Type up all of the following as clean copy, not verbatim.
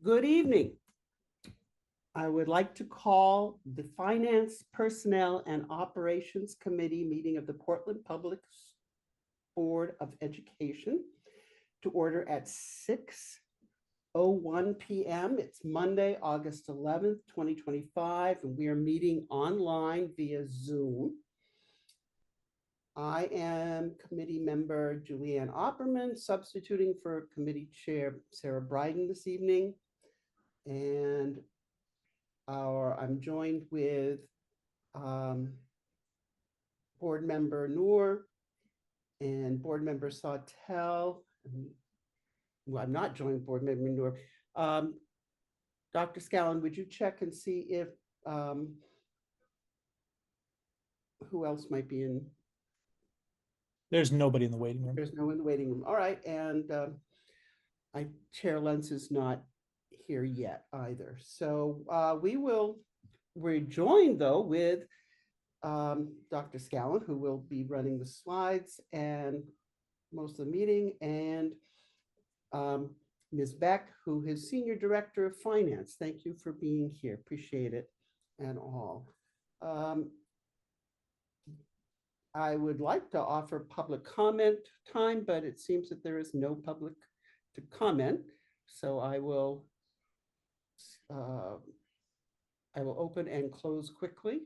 Good evening. I would like to call the Finance, Personnel, and Operations Committee meeting of the Portland Public Board of Education to order at 6:01 p.m. It's Monday, August 11th, 2025, and we are meeting online via Zoom. I am committee member Julianne Opperman, substituting for committee chair Sarah Bryden this evening. And I'm joined with board member Noor and board member Sawtelle. Well, I'm not joined board member Noor. Dr. Scallon, would you check and see if who else might be in? There's nobody in the waiting room. There's no one in the waiting room. All right, and Chair Lentz is not here yet either. So we're joined though with Dr. Scallon, who will be running the slides and most of the meeting, and Ms. Beck, who is Senior Director of Finance. Thank you for being here. Appreciate it and all. I would like to offer public comment time, but it seems that there is no public to comment. So I will open and close quickly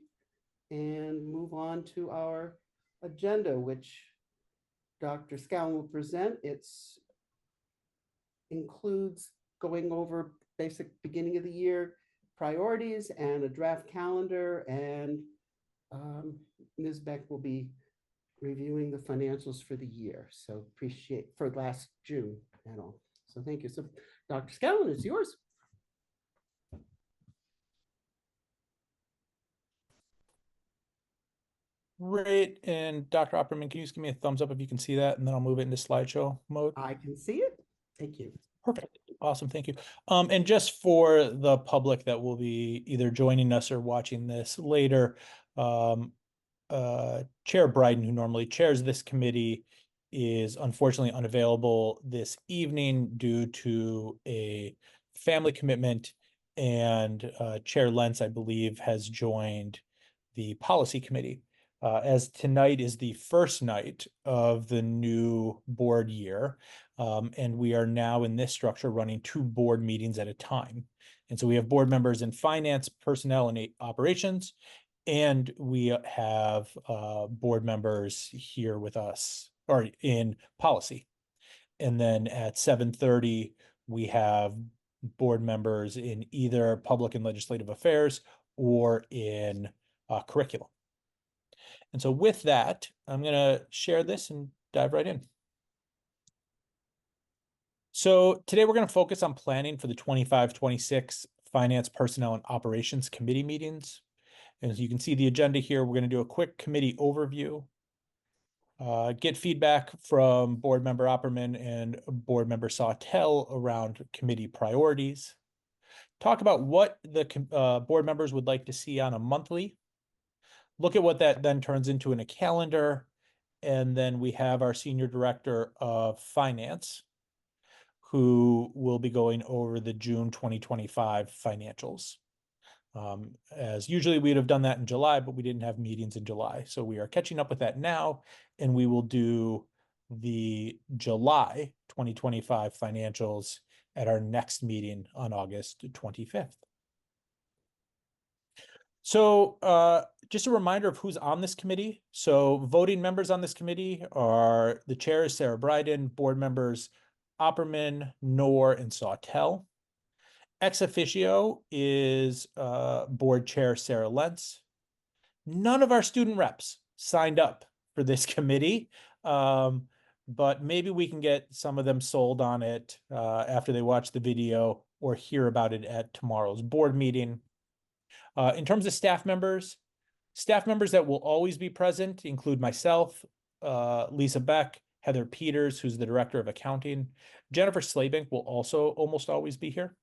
and move on to our agenda, which Dr. Scallon will present. It includes going over basic beginning of the year priorities and a draft calendar, and Ms. Beck will be reviewing the financials for the year. So appreciate for last June and all. So thank you. So Dr. Scallon, it's yours. Great. And Dr. Opperman, can you just give me a thumbs up if you can see that, and then I'll move it into slideshow mode? I can see it. Thank you. Perfect. Awesome. Thank you. And just for the public that will be either joining us or watching this later, Chair Bryden, who normally chairs this committee, is unfortunately unavailable this evening due to a family commitment, and Chair Lentz, I believe, has joined the policy committee. As tonight is the first night of the new board year, and we are now in this structure running 2 board meetings at a time. And so we have board members in finance, personnel, and operations, and we have board members here with us, or in policy. And then at 7:30, we have board members in either public and legislative affairs or in curriculum. And so with that, I'm going to share this and dive right in. So today we're going to focus on planning for the 25-26 Finance, Personnel, and Operations Committee meetings. And as you can see the agenda here, we're going to do a quick committee overview, get feedback from board member Opperman and board member Sawtelle around committee priorities, talk about what the board members would like to see on a monthly, look at what that then turns into in a calendar, and then we have our Senior Director of Finance, who will be going over the June 2025 financials. As usually we'd have done that in July, but we didn't have meetings in July. So we are catching up with that now, and we will do the July 2025 financials at our next meeting on August 25th. So just a reminder of who's on this committee. So voting members on this committee are the chair is Sarah Bryden, board members Opperman, Noor, and Sawtelle. Ex officio is board chair Sarah Lentz. None of our student reps signed up for this committee, but maybe we can get some of them sold on it after they watch the video or hear about it at tomorrow's board meeting. In terms of staff members that will always be present include myself, Lisa Beck, Heather Peters, who's the director of accounting. Jennifer Slabank will also almost always be here.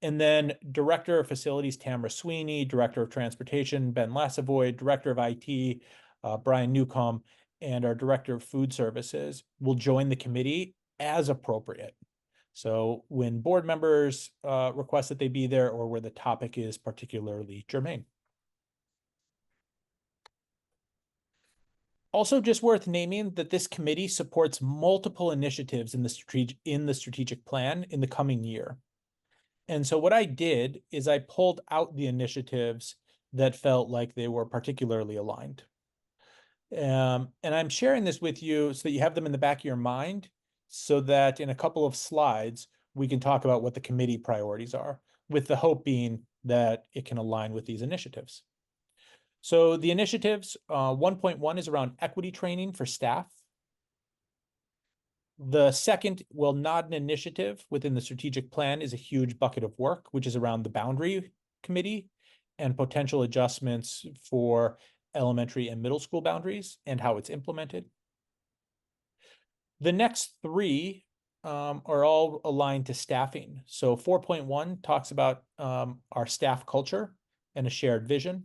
And then Director of Facilities, Tamara Sweeney, Director of Transportation, Ben Lassavoy, Director of IT, Brian Newcomb, and our Director of Food Services will join the committee as appropriate. So when board members request that they be there or where the topic is particularly germane. Also just worth naming that this committee supports multiple initiatives in the strategic plan in the coming year. And so what I did is I pulled out the initiatives that felt like they were particularly aligned. And I'm sharing this with you so that you have them in the back of your mind, so that in a couple of slides, we can talk about what the committee priorities are, with the hope being that it can align with these initiatives. So the initiatives, 1.1 is around equity training for staff. The second, well, not an initiative within the strategic plan, is a huge bucket of work, which is around the boundary committee and potential adjustments for elementary and middle school boundaries and how it's implemented. The next three are all aligned to staffing. So 4.1 talks about our staff culture and a shared vision.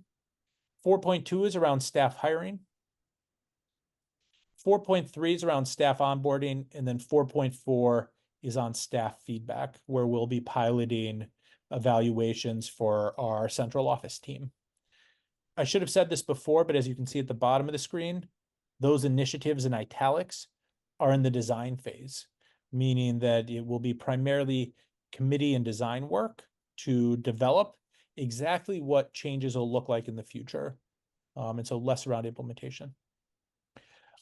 4.2 is around staff hiring. 4.3 is around staff onboarding, and then 4.4 is on staff feedback, where we'll be piloting evaluations for our central office team. I should have said this before, but as you can see at the bottom of the screen, those initiatives in italics are in the design phase, meaning that it will be primarily committee and design work to develop exactly what changes will look like in the future. And so less around implementation.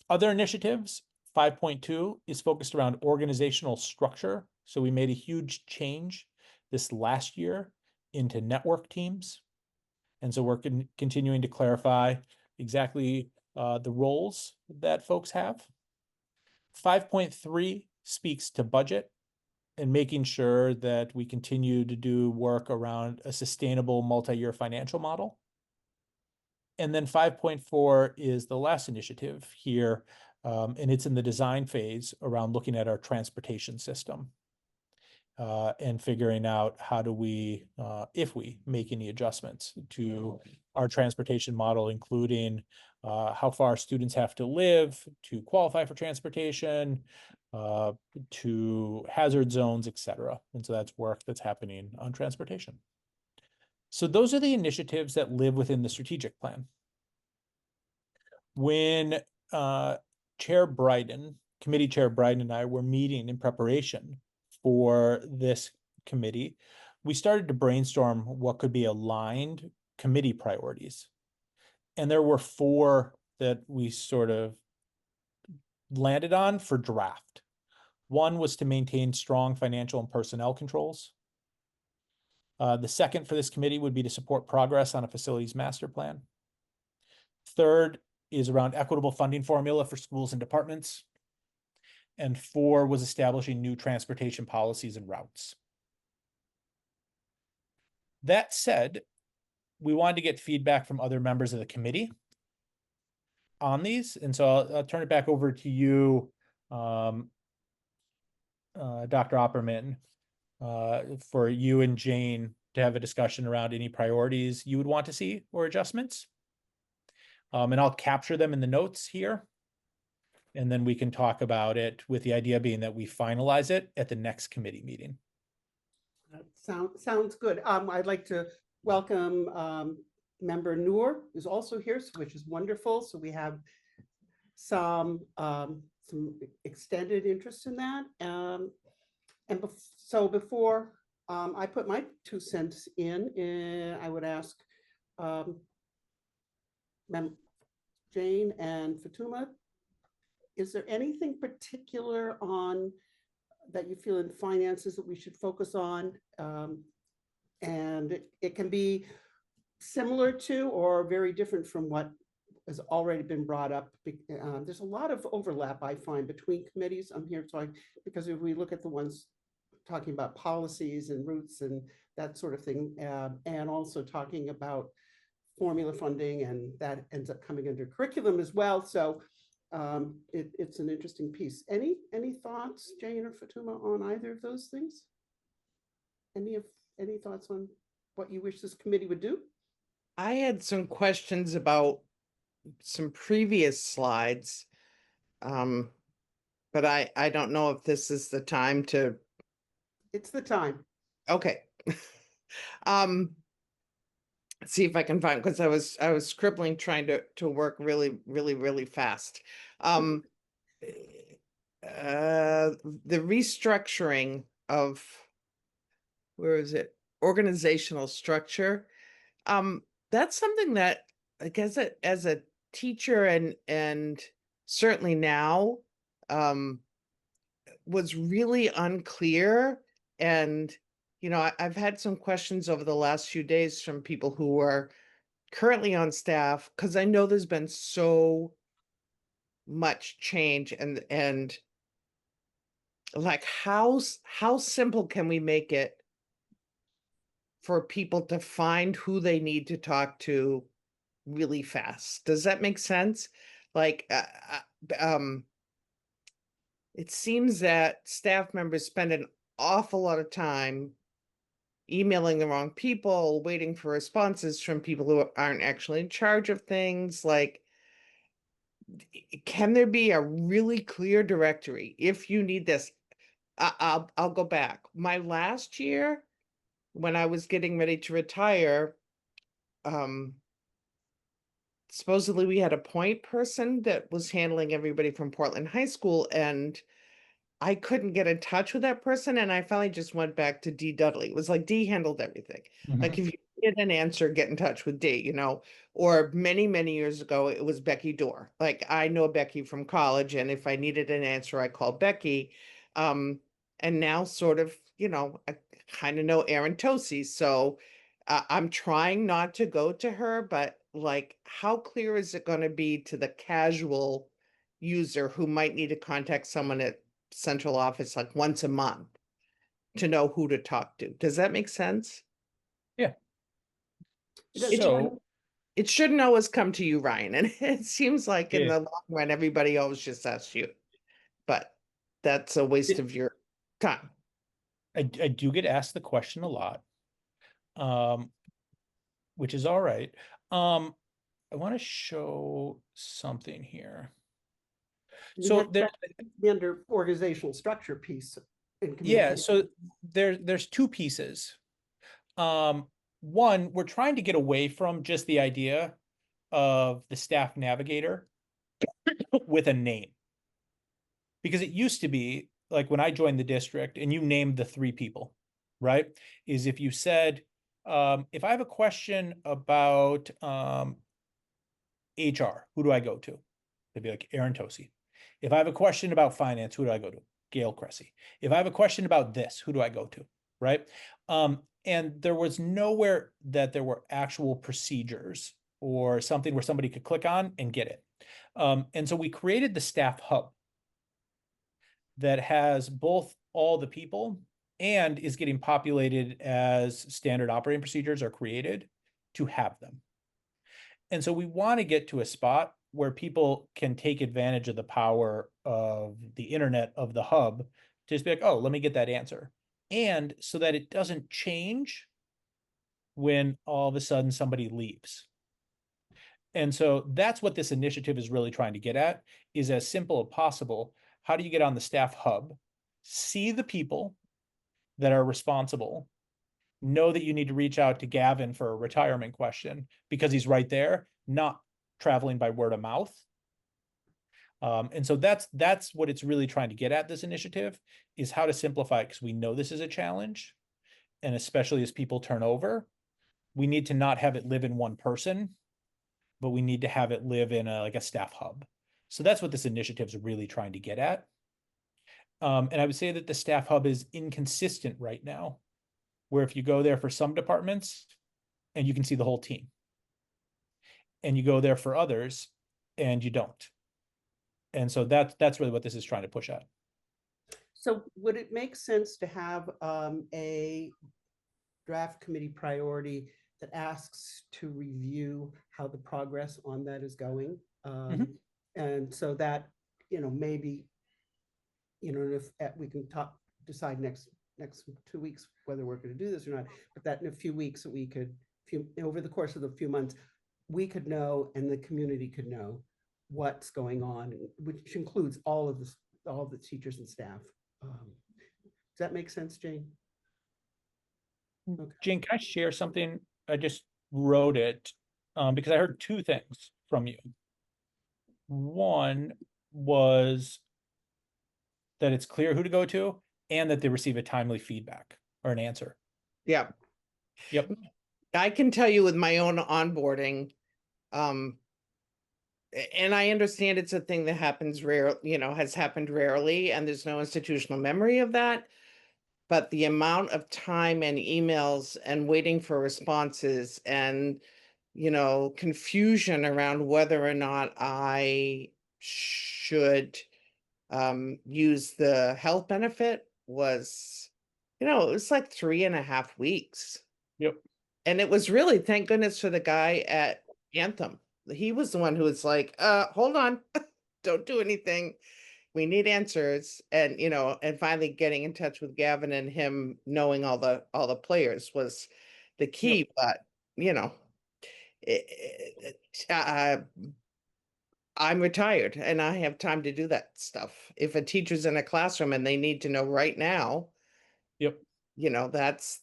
Other initiatives, 5.2 is focused around organizational structure. So we made a huge change this last year into network teams. And so we're continuing to clarify exactly the roles that folks have. 5.3 speaks to budget and making sure that we continue to do work around a sustainable multi-year financial model. And then 5.4 is the last initiative here, and it's in the design phase around looking at our transportation system and figuring out how do we, if we make any adjustments to our transportation model, including how far students have to live to qualify for transportation, to hazard zones, et cetera. And so that's work that's happening on transportation. So those are the initiatives that live within the strategic plan. When Committee Chair Bryden and I were meeting in preparation for this committee, we started to brainstorm what could be aligned committee priorities. And there were 4 that we sort of landed on for draft. One was to maintain strong financial and personnel controls. The second for this committee would be to support progress on a facilities master plan. Third is around equitable funding formula for schools and departments. And 4 was establishing new transportation policies and routes. That said, we wanted to get feedback from other members of the committee on these. And so I'll turn it back over to you, Dr. Opperman, for you and Jane to have a discussion around any priorities you would want to see or adjustments. And I'll capture them in the notes here. And then we can talk about it, with the idea being that we finalize it at the next committee meeting. Sounds good. I'd like to welcome Member Noor, who's also here, which is wonderful. So we have some extended interest in that. So before I put my 2 cents in, I would ask Jane and Fatuma, is there anything particular on that you feel in finances that we should focus on? And it can be similar to or very different from what has already been brought up. There's a lot of overlap, I find, between committees. I'm here talking because if we look at the ones talking about policies and routes and that sort of thing, and also talking about formula funding, and that ends up coming under curriculum as well. So it's an interesting piece. Any thoughts, Jane or Fatuma, on either of those things? Any thoughts on what you wish this committee would do? I had some questions about some previous slides, but I don't know if this is the time to It's the time. Okay. Let's see if I can find, because I was scribbling, trying to work really fast. Um, the restructuring of, where is it? Organizational structure. That's something that I guess as a teacher and certainly now, was really unclear. And, I've had some questions over the last few days from people who are currently on staff, because I know there's been so much change, and like how simple can we make it for people to find who they need to talk to really fast? Does that make sense? Like, it seems that staff members spend an awful lot of time emailing the wrong people, waiting for responses from people who aren't actually in charge of things. Like, can there be a really clear directory if you need this? I'll go back. My last year, when I was getting ready to retire, supposedly we had a point person that was handling everybody from Portland High School, and I couldn't get in touch with that person, and I finally just went back to Dee Dudley. It was like Dee handled everything. Like, if you get an answer, get in touch with Dee, Or many years ago, it was Becky Dorr. Like, I know Becky from college, and if I needed an answer, I called Becky. And now sort of, I kind of know Erin Tosi. So I'm trying not to go to her, but like, how clear is it going to be to the casual user who might need to contact someone at central office like once a month to know who to talk to? Does that make sense? Yeah. It- So, It shouldn't always come to you, Ryan, and it seems like in yeah, the long run, everybody always just asks you, but that's a waste of your time. I do get asked the question a lot, um, which is all right. I want to show something here. You So have there, the under organizational structure piece in yeah, communication. so there's two pieces. One, we're trying to get away from just the idea of the staff navigator with a name. Because it used to be like when I joined the district and you named the three people, right? Is if you said, if I have a question about HR, who do I go to? They'd be like Erin Tosi. If I have a question about finance, who do I go to? Gail Cressy. If I have a question about this, who do I go to? Right. And there was nowhere that there were actual procedures or something where somebody could click on and get it. And so we created the staff hub that has both all the people and is getting populated as standard operating procedures are created to have them. And so we want to get to a spot where people can take advantage of the power of the internet, of the hub, to just be like, oh, let me get that answer. And so that it doesn't change when all of a sudden somebody leaves. And so that's what this initiative is really trying to get at, is as simple as possible. How do you get on the staff hub, see the people that are responsible, know that you need to reach out to Gavin for a retirement question because he's right there, not traveling by word of mouth. And so that's what it's really trying to get at, this initiative, is how to simplify it, because we know this is a challenge. And especially as people turn over, we need to not have it live in one person, but we need to have it live in like a staff hub. So that's what this initiative is really trying to get at. And I would say that the staff hub is inconsistent right now, where if you go there for some departments and you can see the whole team, and you go there for others and you don't. And so that's really what this is trying to push at. So would it make sense to have a draft committee priority that asks to review how the progress on that is going? And so that, maybe, if we can decide next 2 weeks whether we're going to do this or not, but that in a few weeks that we could, over the course of the few months, we could know and the community could know what's going on, which includes all of the teachers and staff, that make sense, Jane? Okay. Jane, can I share something? I just wrote it because I heard two things from you. One was that it's clear who to go to and that they receive a timely feedback or an answer. Yeah. Yep. I can tell you with my own onboarding, and I understand it's a thing that happens rare, has happened rarely, and there's no institutional memory of that. But the amount of time and emails and waiting for responses and, confusion around whether or not I should use the health benefit was, it was like 3.5 weeks. Yep. And it was really, thank goodness for the guy at Anthem. He was the one who was like, hold on, don't do anything. We need answers. And, and finally getting in touch with Gavin and him knowing all the players was the key. But, I'm retired and I have time to do that stuff. If a teacher's in a classroom and they need to know right now, Yep.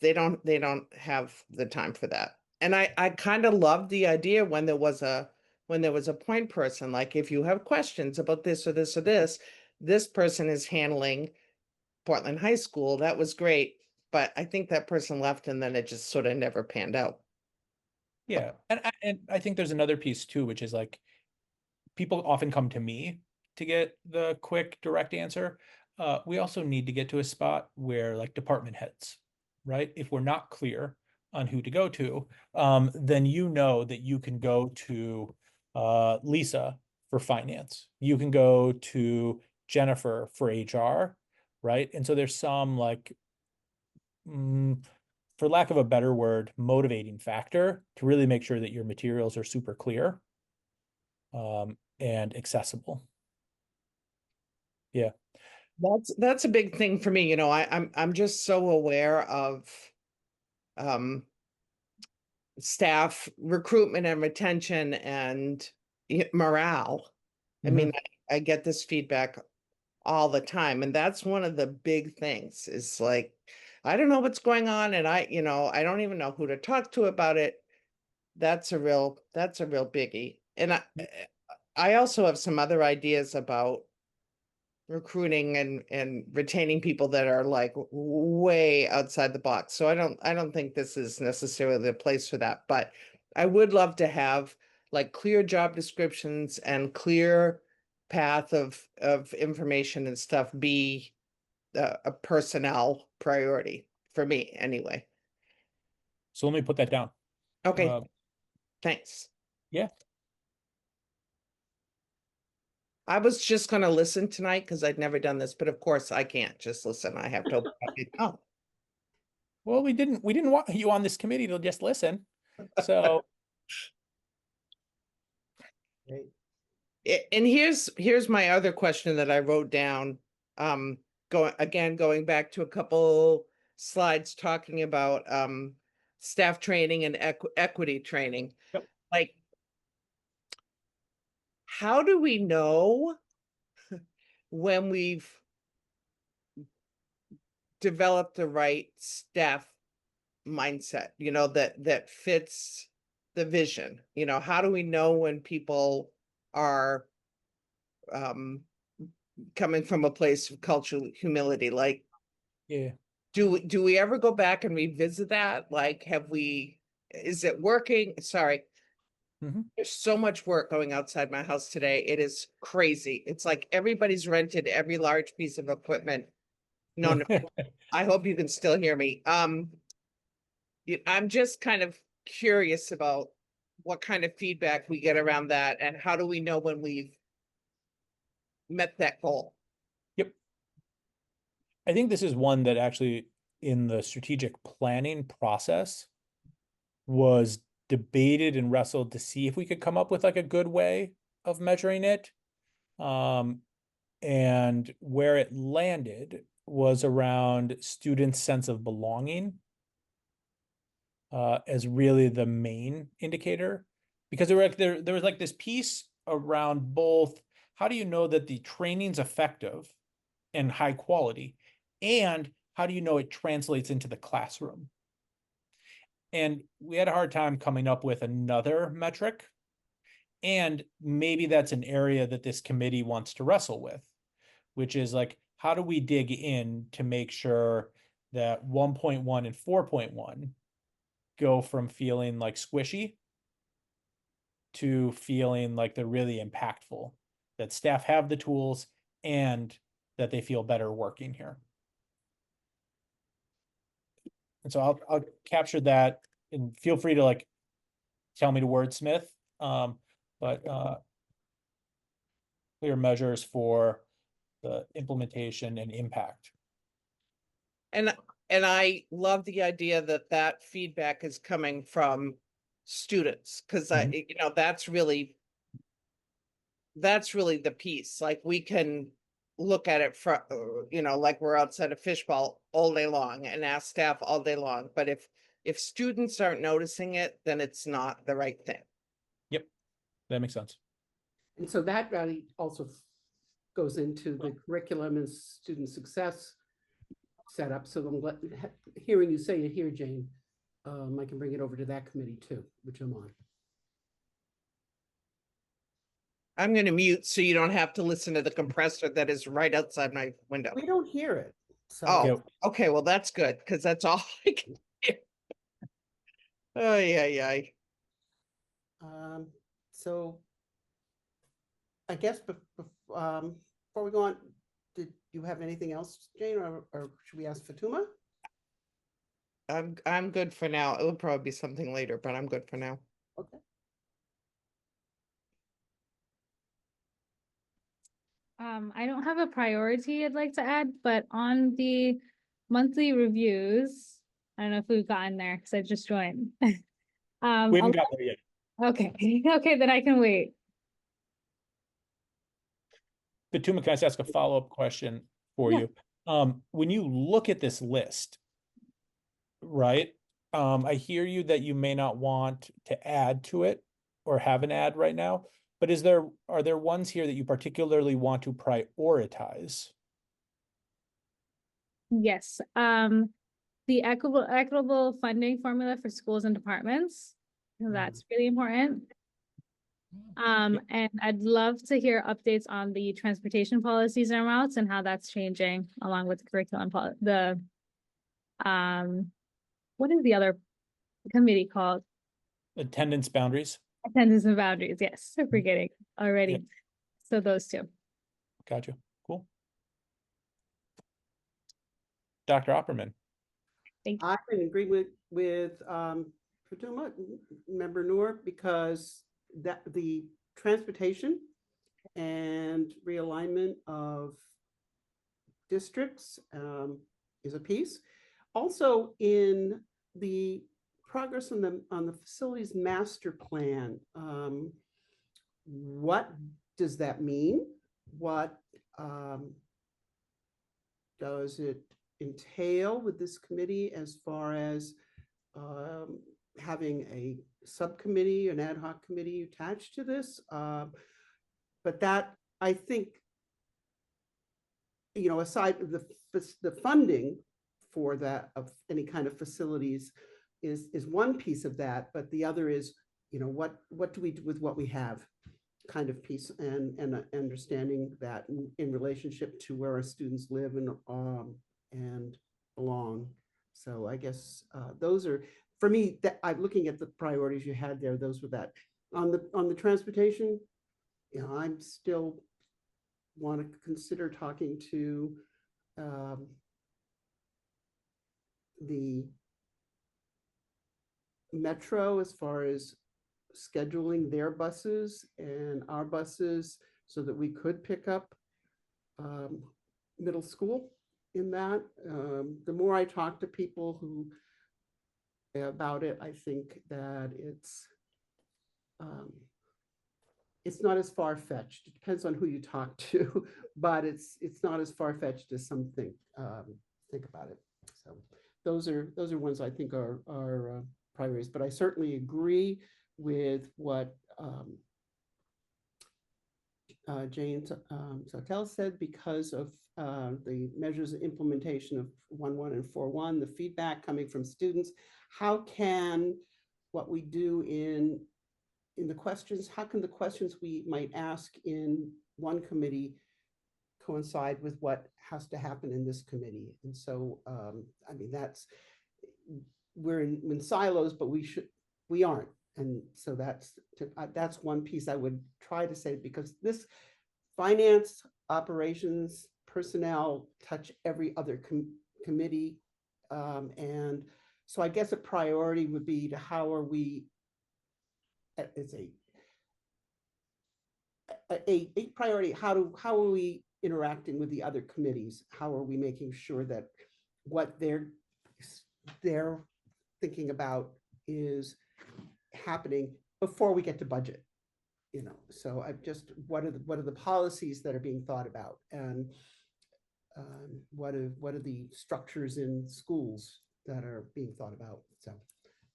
they don't have the time for that. And I kind of love the idea when there was a point person, like if you have questions about this or this or this person is handling Portland High School. That was great. But I think that person left and then it just sort of never panned out. Yeah. And I think there's another piece too, which is like people often come to me to get the quick, direct answer. We also need to get to a spot where like department heads, right? If we're not clear on who to go to, then that you can go to Lisa for finance. You can go to Jennifer for HR, right? And so there's some like, for lack of a better word, motivating factor to really make sure that your materials are super clear and accessible. Yeah. That's a big thing for me. I'm just so aware of staff recruitment and retention and morale. I mean, I get this feedback all the time, and that's one of the big things is like, I don't know what's going on, and I don't even know who to talk to about it. That's a real biggie. And I also have some other ideas about recruiting and retaining people that are like way outside the box. So I don't think this is necessarily the place for that, but I would love to have like clear job descriptions and clear path of information and stuff be a personnel priority for me anyway. So let me put that down. Okay. Thanks. Yeah. I was just going to listen tonight because I'd never done this, but of course I can't just listen. I have to open up my mouth. Well, we didn't want you on this committee to just listen. So And here's my other question that I wrote down. Going back to a couple slides talking about staff training and equity training. Yep. Like, how do we know when we've developed the right staff mindset, that fits the vision? How do we know when people are coming from a place of cultural humility? Like, yeah. Do we ever go back and revisit that? Like, is it working? Sorry. There's so much work going outside my house today. It is crazy. It's like everybody's rented every large piece of equipment. No, I hope you can still hear me. I'm just kind of curious about what kind of feedback we get around that and how do we know when we've met that goal? Yep. I think this is one that actually in the strategic planning process was debated and wrestled to see if we could come up with like a good way of measuring it. And where it landed was around students' sense of belonging as really the main indicator, because there was like this piece around both how do you know that the training's effective and high quality, and how do you know it translates into the classroom? And we had a hard time coming up with another metric. And maybe that's an area that this committee wants to wrestle with, which is like, how do we dig in to make sure that 1.1 and 4.1 go from feeling like squishy to feeling like they're really impactful, that staff have the tools and that they feel better working here. And so I'll capture that, and feel free to like tell me to wordsmith, but clear measures for the implementation and impact. And I love the idea that that feedback is coming from students, because Mhm. you know, that's really the piece. Like, we can look at it from, you know, like we're outside a fishbowl all day long and ask staff all day long. But if students aren't noticing it, then it's not the right thing. Yep, that makes sense. And so that really also goes into the curriculum and student success setup. So hearing you say it here, Jane, I can bring it over to that committee too, which I'm on. I'm going to mute so you don't have to listen to the compressor that is right outside my window. We don't hear it. So Oh, okay. Well, that's good, because that's all I can hear. Oh, yeah. So I guess before we go on, did you have anything else, Jane, or should we ask Fatuma? I'm good for now. It will probably be something later, but I'm good for now. Okay. I don't have a priority I'd like to add, but on the monthly reviews, I don't know if we've gotten there because I just joined. We haven't got there yet. Okay, okay, then I can wait. Fatuma, can I just ask a follow-up question for Yeah. you? When you look at this list, right? I hear you that you may not want to add to it or have an ad right now, but are there ones here that you particularly want to prioritize? Yes, the equitable funding formula for schools and departments, that's really important. And I'd love to hear updates on the transportation policies and routes and how that's changing along with the curriculum, what is the other committee called? Attendance boundaries? Attendance and boundaries, yes, I'm forgetting already. Yep. So those two. Gotcha. Cool. Dr. Opperman. Thank you. I'm in agreement with Fatuma, member Noor, because that the transportation and realignment of districts is a piece. Also, in the progress on the facilities master plan, what does that mean? What does it entail with this committee as far as having a subcommittee, an ad hoc committee attached to this? But that, I think, you know, aside of the funding for that of any kind of facilities is one piece of that, but the other is, you know, what do we do with what we have, kind of piece, and understanding that in relationship to where our students live and belong. So I guess those are, for me, that I'm looking at the priorities you had there. Those were that on the transportation. You know, I'm still want to consider talking to the Metro as far as scheduling their buses and our buses so that we could pick up middle school in that. The more I talk to people who about it, I think that it's not as far-fetched. It depends on who you talk to, but it's not as far-fetched as some think about it. So those are ones I think are priorities, but I certainly agree with what Jane Sautel said, because of the measures of implementation of 1.1 and 4.1, the feedback coming from students, how can what we do in the questions, how can the questions we might ask in one committee coincide with what has to happen in this committee? And so, I mean, we're in silos, but we aren't. And so that's one piece I would try to say, because this finance, operations, personnel touch every other committee. And so I guess a priority would be to how are we, it's a priority, how are we interacting with the other committees? How are we making sure that what they're thinking about is happening before we get to budget? So I just, what are the policies that are being thought about, and what are the structures in schools that are being thought about? So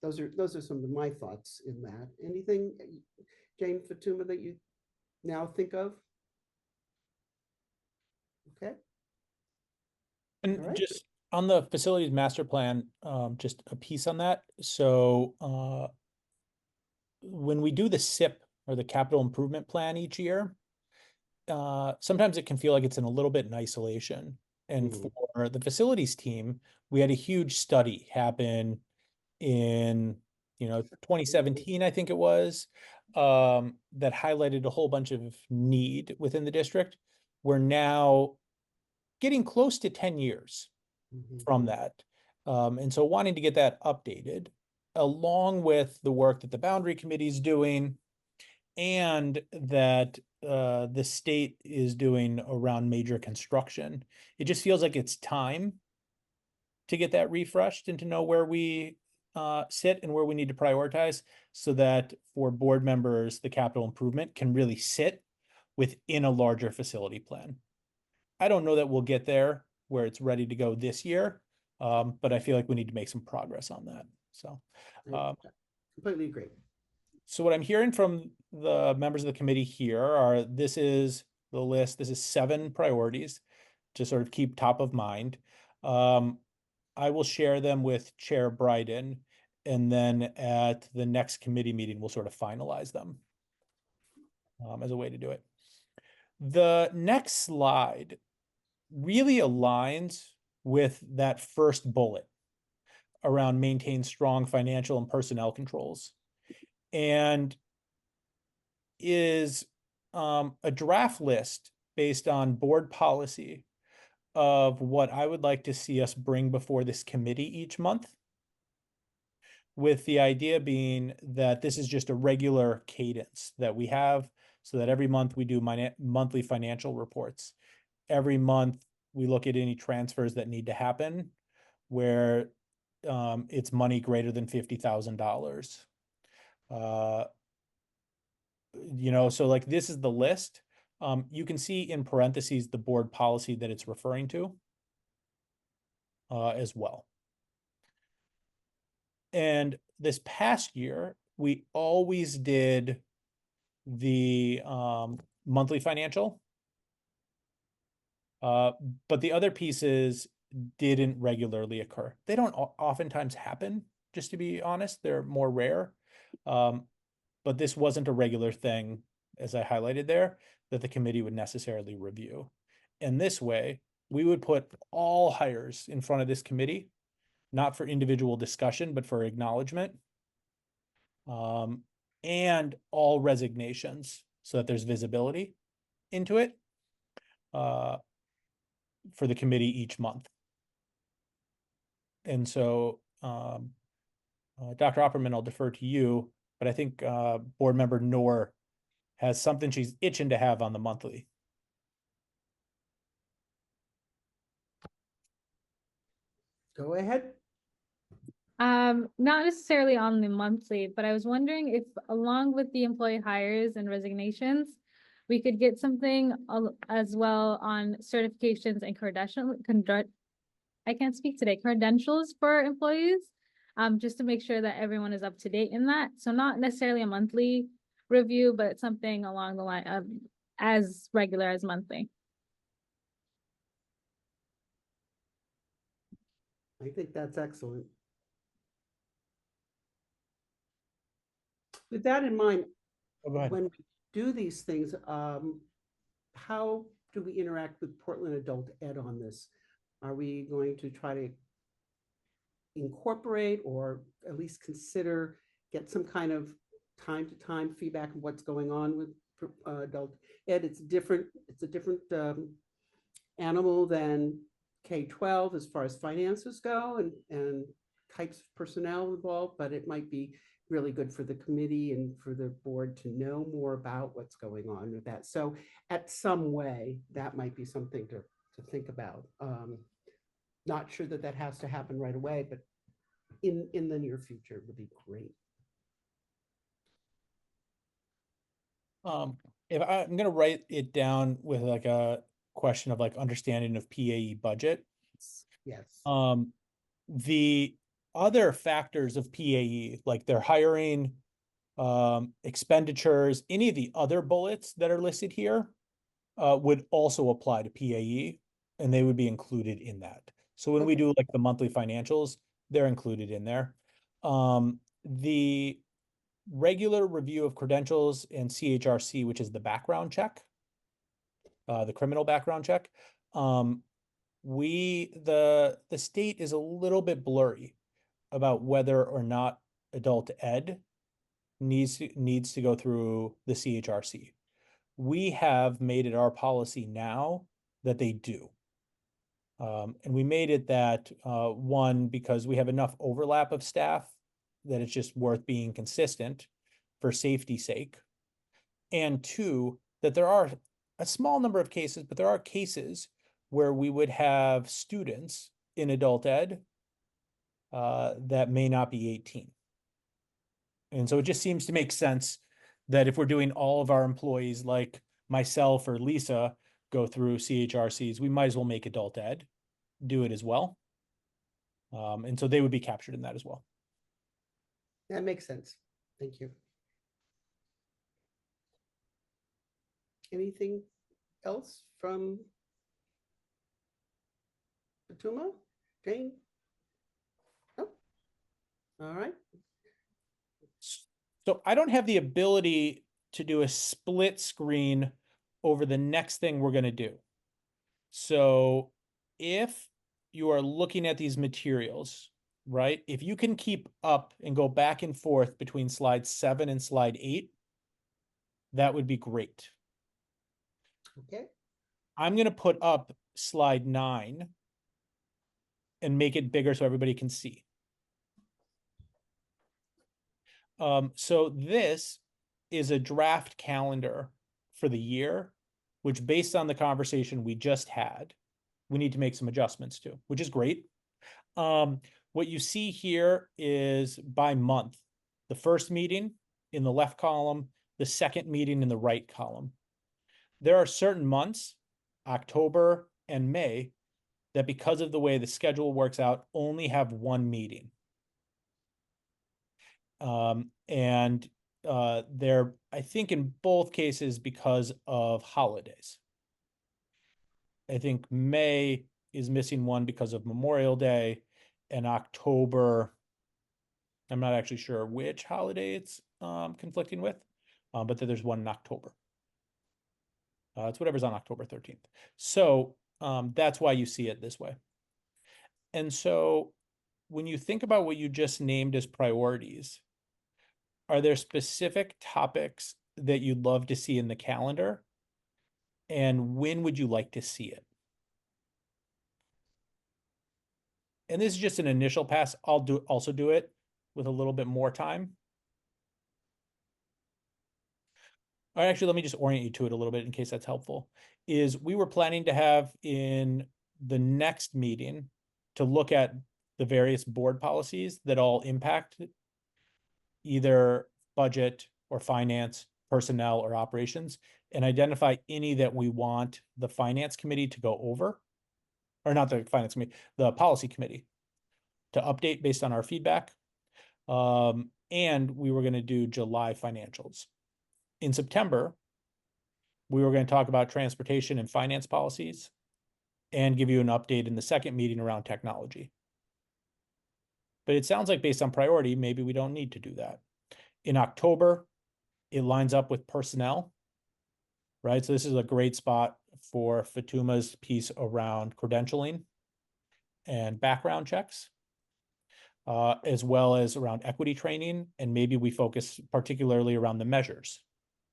those are some of my thoughts in that. Anything, Jane Fatuma, that you now think of? Okay. And All right. just on the facilities master plan, just a piece on that. So when we do the SIP, or the capital improvement plan, each year, sometimes it can feel like it's in a little bit in isolation. And for the facilities team, we had a huge study happen in 2017, I think it was, that highlighted a whole bunch of need within the district. We're now getting close to 10 years from that. And so wanting to get that updated, along with the work that the boundary committee is doing, and that the state is doing around major construction. It just feels like it's time to get that refreshed and to know where we sit and where we need to prioritize, so that for board members, the capital improvement can really sit within a larger facility plan. I don't know that we'll get there where it's ready to go this year, but I feel like we need to make some progress on that. So completely agree. So what I'm hearing from the members of the committee here are, this is the list. This is 7 priorities to sort of keep top of mind. I will share them with Chair Bryden, and then at the next committee meeting, we'll sort of finalize them as a way to do it. The next slide really aligns with that first bullet around maintain strong financial and personnel controls, and is a draft list based on board policy of what I would like to see us bring before this committee each month, with the idea being that this is just a regular cadence that we have, so that every month we do monthly financial reports. Every month we look at any transfers that need to happen where it's money greater than $50,000. So like, this is the list. You can see in parentheses the board policy that it's referring to as well. And this past year, we always did the monthly financial, but the other pieces didn't regularly occur. They don't oftentimes happen, just to be honest. They're more rare. But this wasn't a regular thing, as I highlighted there, that the committee would necessarily review. And this way, we would put all hires in front of this committee, not for individual discussion, but for acknowledgement, and all resignations, so that there's visibility into it for the committee each month. And so, Dr. Opperman, I'll defer to you, but I think board member Noor has something she's itching to have on the monthly. Go ahead. Not necessarily on the monthly, but I was wondering if, along with the employee hires and resignations, we could get something as well on certifications and I can't speak today, credentials for employees, just to make sure that everyone is up to date in that. So not necessarily a monthly review, but something along the line of as regular as monthly. I think that's excellent. With that in mind, Oh, go ahead. when we do these things, how do we interact with Portland Adult Ed on this? Are we going to try to incorporate or at least consider, get some kind of time-to-time feedback of what's going on with adult ed? It's a different animal than K-12 as far as finances go and types of personnel involved, but it might be really good for the committee and for the board to know more about what's going on with that. So at some way, that might be something to think about. Not sure that that has to happen right away, but in the near future would be great. If I'm gonna write it down with like a question of like understanding of PAE budget. Yes. The other factors of PAE, like their hiring, expenditures, any of the other bullets that are listed here, would also apply to PAE, and they would be included in that. So when we Okay. do like the monthly financials, they're included in there. The regular review of credentials and CHRC, which is the background check, the criminal background check. The state is a little bit blurry about whether or not adult ed needs to go through the CHRC. We have made it our policy now that they do. And we made it that, one, because we have enough overlap of staff that it's just worth being consistent for safety's sake. And two, that there are a small number of cases, but there are cases where we would have students in adult ed that may not be 18. And so it just seems to make sense that if we're doing all of our employees, like myself or Lisa, go through CHRCs, we might as well make adult ed do it as well. And so they would be captured in that as well. That makes sense. Thank you. Anything else from Fatuma? Jane? No? All right. So I don't have the ability to do a split screen over the next thing we're going to do. So if you are looking at these materials, right, if you can keep up and go back and forth between slide 7 and slide 8, that would be great. Okay. I'm going to put up slide 9 and make it bigger so everybody can see. So this is a draft calendar for the year, which based on the conversation we just had, we need to make some adjustments to, which is great. What you see here is by month, the first meeting in the left column, the second meeting in the right column. There are certain months, October and May, that because of the way the schedule works out, only have one meeting. They're, I think in both cases, because of holidays. I think May is missing one because of Memorial Day, and October, I'm not actually sure which holiday it's conflicting with, but there's one in October. It's whatever's on October 13th. So that's why you see it this way. And so when you think about what you just named as priorities, are there specific topics that you'd love to see in the calendar? And when would you like to see it? And this is just an initial pass. I'll also do it with a little bit more time. Or actually, let me just orient you to it a little bit in case that's helpful. Is we were planning to have in the next meeting to look at the various board policies that all impact either budget or finance, personnel, or operations, and identify any that we want the finance committee to go over, or not the finance committee, the policy committee to update based on our feedback. And we were going to do July financials. In September, we were going to talk about transportation and finance policies and give you an update in the second meeting around technology. But it sounds like based on priority, maybe we don't need to do that. In October, it lines up with personnel, right? So this is a great spot for Fatuma's piece around credentialing and background checks, as well as around equity training. And maybe we focus particularly around the measures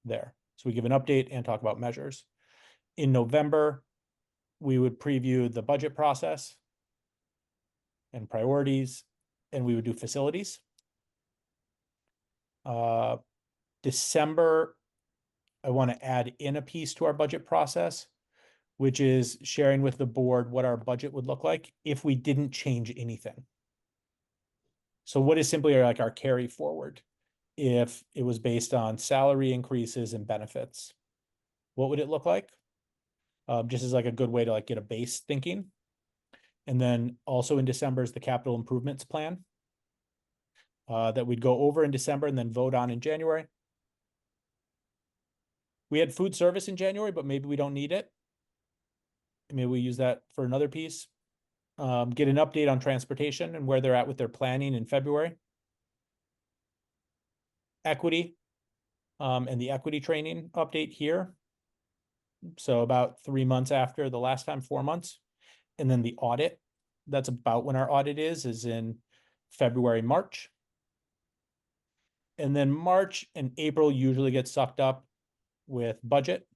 there. So we give an update and talk about measures. In November, we would preview the budget process and priorities, and we would do facilities. December, I want to add in a piece to our budget process, which is sharing with the board what our budget would look like if we didn't change anything. So what is simply like our carry forward if it was based on salary increases and benefits? What would it look like? Just as like a good way to like get a base thinking. And then also in December is the capital improvements plan that we'd go over in December and then vote on in January. We had food service in January, but maybe we don't need it. Maybe we use that for another piece. Get an update on transportation and where they're at with their planning in February. Equity and the equity training update here. So about 3 months after the last time, 4 months. And then the audit, that's about when our audit is in February, March. And then March and April usually get sucked up with budget.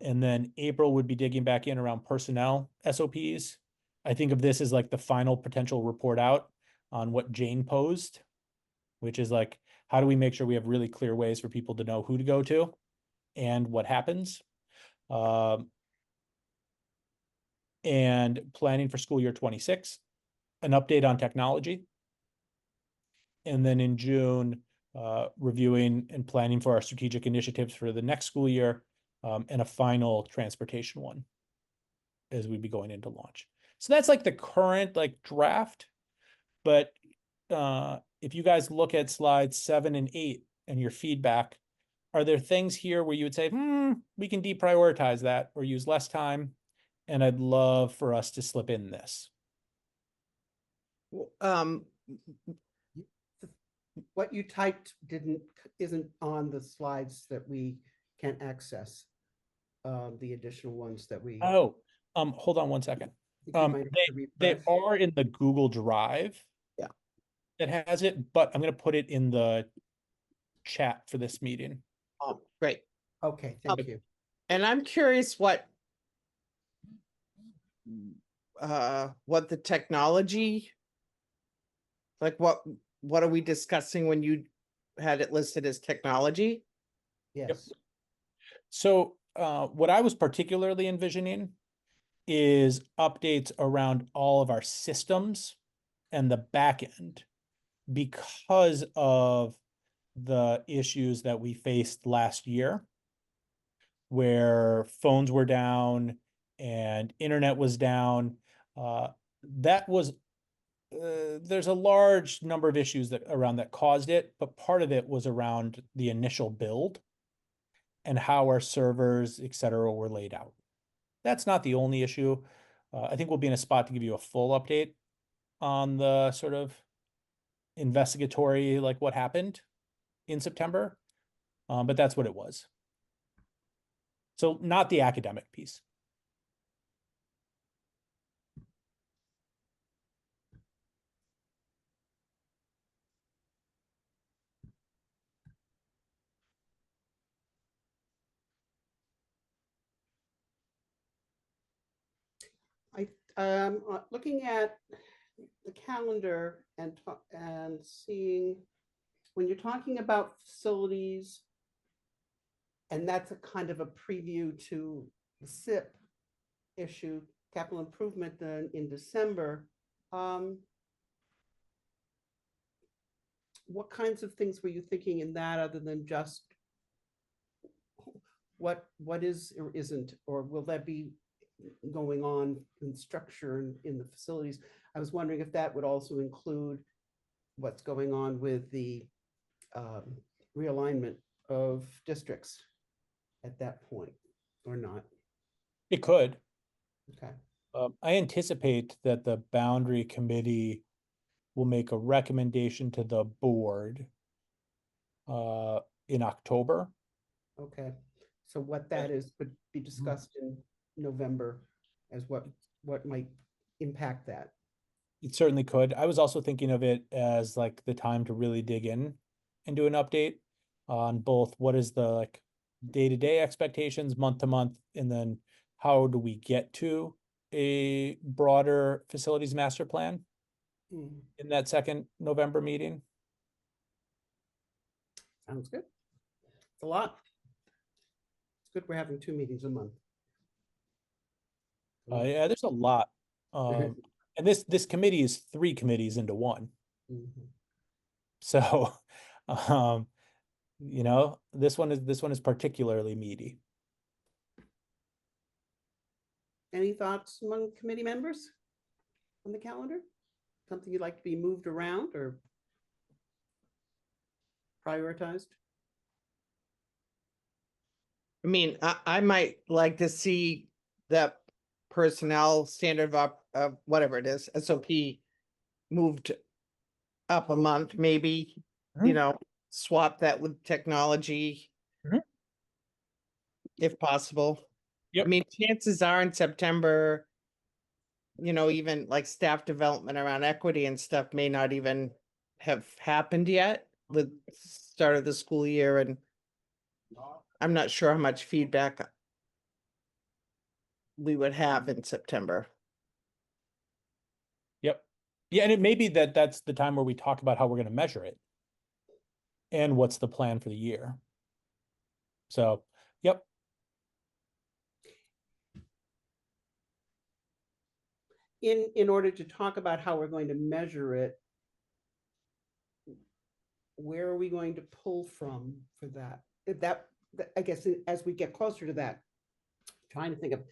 And then April would be digging back in around personnel SOPs. I think of this as like the final potential report out on what Jane posed, which is like, how do we make sure we have really clear ways for people to know who to go to and what happens? And planning for school year 26, an update on technology. And then in June, reviewing and planning for our strategic initiatives for the next school year, and a final transportation one as we'd be going into launch. So that's like the current like draft. But if you guys look at slides 7 and 8 and your feedback, are there things here where you would say, we can deprioritize that or use less time? And I'd love for us to slip in this. What you typed isn't on the slides that we can access. The additional ones that we. Oh, hold on one second. I think you might have to They refresh. are in the Google Drive. Yeah. That has it, but I'm going to put it in the chat for this meeting. Oh, great. Okay, thank you. And I'm curious what the technology, like what are we discussing when you had it listed as technology? Yes. So what I was particularly envisioning is updates around all of our systems and the back end because of the issues that we faced last year, where phones were down and internet was down. That was there's a large number of issues around that caused it, but part of it was around the initial build and how our servers, et cetera, were laid out. That's not the only issue. I think we'll be in a spot to give you a full update on the sort of investigatory, like what happened in September, but that's what it was. So not the academic piece. Looking at the calendar and seeing when you're talking about facilities, and that's a kind of a preview to the SIP issue, capital improvement in December. What kinds of things were you thinking in that other than just what is or isn't, or will that be going on in structure in the facilities? I was wondering if that would also include what's going on with the realignment of districts. at that point or not? It could. Okay, I anticipate that the boundary committee will make a recommendation to the board in October. okay. So what that is would be discussed in November as what might impact that. It certainly could. I was also thinking of it as like the time to really dig in and do an update on both what is the like day-to-day expectations, month to month, and then how do we get to a broader facilities master plan Mhm. in that second November meeting. Sounds good. It's a lot. It's good we're having 2 meetings a month. Yeah, there's a lot. And this committee is 3 committees into one. Mhm. So, you know, this one is particularly meaty. Any thoughts among committee members on the calendar? Something you'd like to be moved around or prioritized? I mean, I might like to see that personnel standard of whatever it is, SOP moved up a month, maybe, you Mhm. know, swap that with technology. Mhm. If possible. I Yep. mean, chances are in September, you know, even like staff development around equity and stuff may not even have happened yet with start of the school year, and I'm not sure how much feedback we would have in September. Yep. Yeah, and it may be that that's the time where we talk about how we're going to measure it and what's the plan for the year. So, yep. In order to talk about how we're going to measure it, where are we going to pull from for that? If I guess as we get closer to that, trying to think of,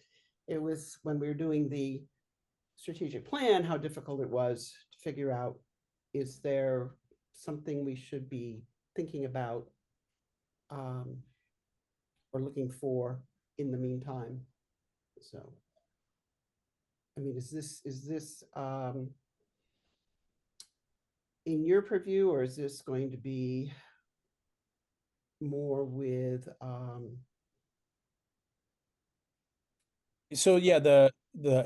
it was when we were doing the strategic plan, how difficult it was to figure out, is there something we should be thinking about or looking for in the meantime? So, I mean, is this in your purview, or is this going to be more with So yeah, the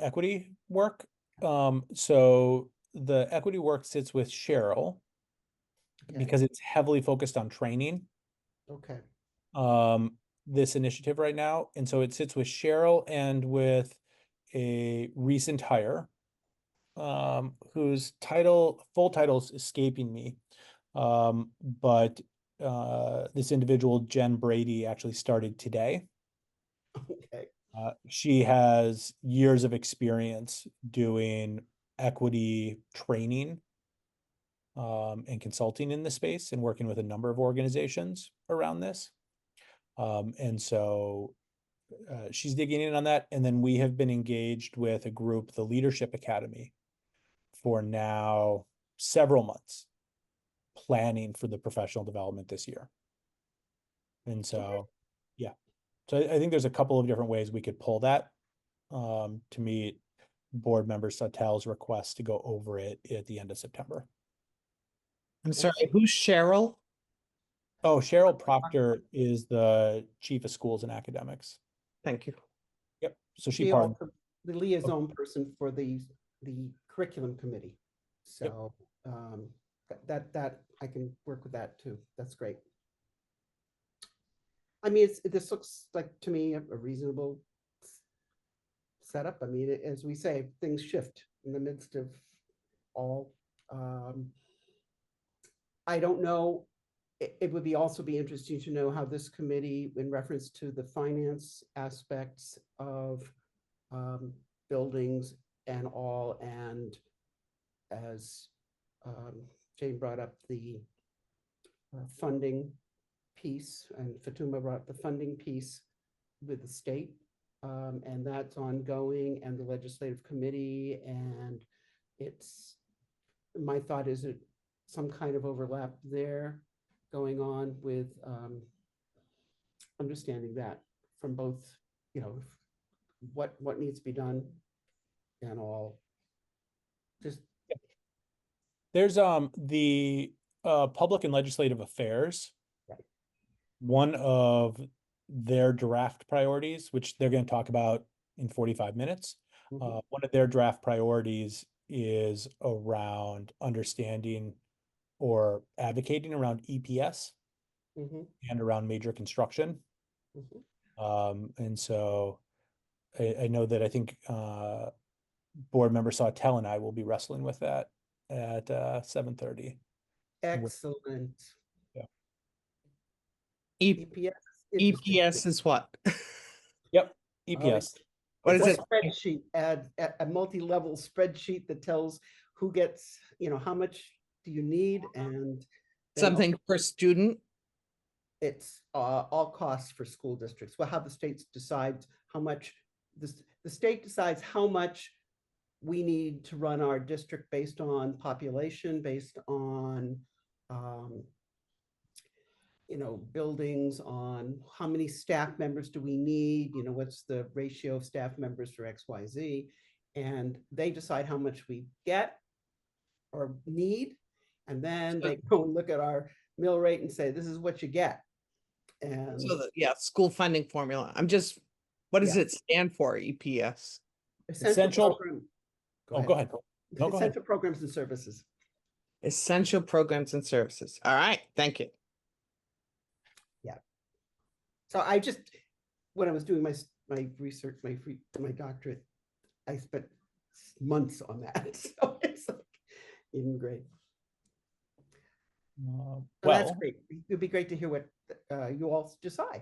equity work. So the equity work sits with Cheryl okay, because it's heavily focused on training. okay, This initiative right now. And so it sits with Cheryl and with a recent hire, whose full title's escaping me. But this individual, Jen Brady, actually started today. okay, She has years of experience doing equity training and consulting in this space and working with a number of organizations around this. And so she's digging in on that. And then we have been engaged with a group, the Leadership Academy, for now several months, planning for the professional development this year. And so, yeah. So I think there's a couple of different ways we could pull that to meet board member Satel's request to go over it at the end of September. I'm sorry, who's Cheryl? Oh, Cheryl Proctor is the chief of schools and academics. Thank you. Yep. So she she part. also the liaison person for the curriculum committee. Yep. So that I can work with that too. That's great. I mean, this looks like to me a reasonable setup. I mean, as we say, things shift in the midst of all. I don't know. It would be also be interesting to know how this committee, in reference to the finance aspects of buildings and all, and as Jane brought up the funding piece, and Fatuma brought up the funding piece with the state, and that's ongoing, and the legislative committee, and it's, my thought is it some kind of overlap there going on with understanding that. from both, you know, what needs to be done and all. Just, There's the Public and Legislative Affairs. Right. One of their draft priorities, which they're going to talk about in 45 minutes. mhm, One of their draft priorities is around understanding or advocating around EPS mhm, and around major construction. mhm. And so I know that I think board member Sawtell and I will be wrestling with that at 7:30. Excellent. Yeah. E- EPS. EPS is what? Yep, Oh, EPS. What it's is a it? spreadsheet, a multi-level spreadsheet that tells who gets, you know, how much do you need, and then Something per student? it's all costs for school districts. Well, how the state decides how much, the state decides how much we need to run our district based on population, based on you know, buildings, on how many staff members do we need, you know, what's the ratio of staff members for XYZ, and they decide how much we get or need, and then they go and look at our mill rate and say, this is what you get. And So, yeah, school funding formula. What does Yeah. it stand for, EPS? Essential- program. Oh, go ahead. No, go ahead. Essential programs and services. Essential programs and services. All right, thank you. So I just, when I was doing my research, my doctorate, I spent months on that. So it's like even great. So that's Well, great. It'd be great to hear what you all decide.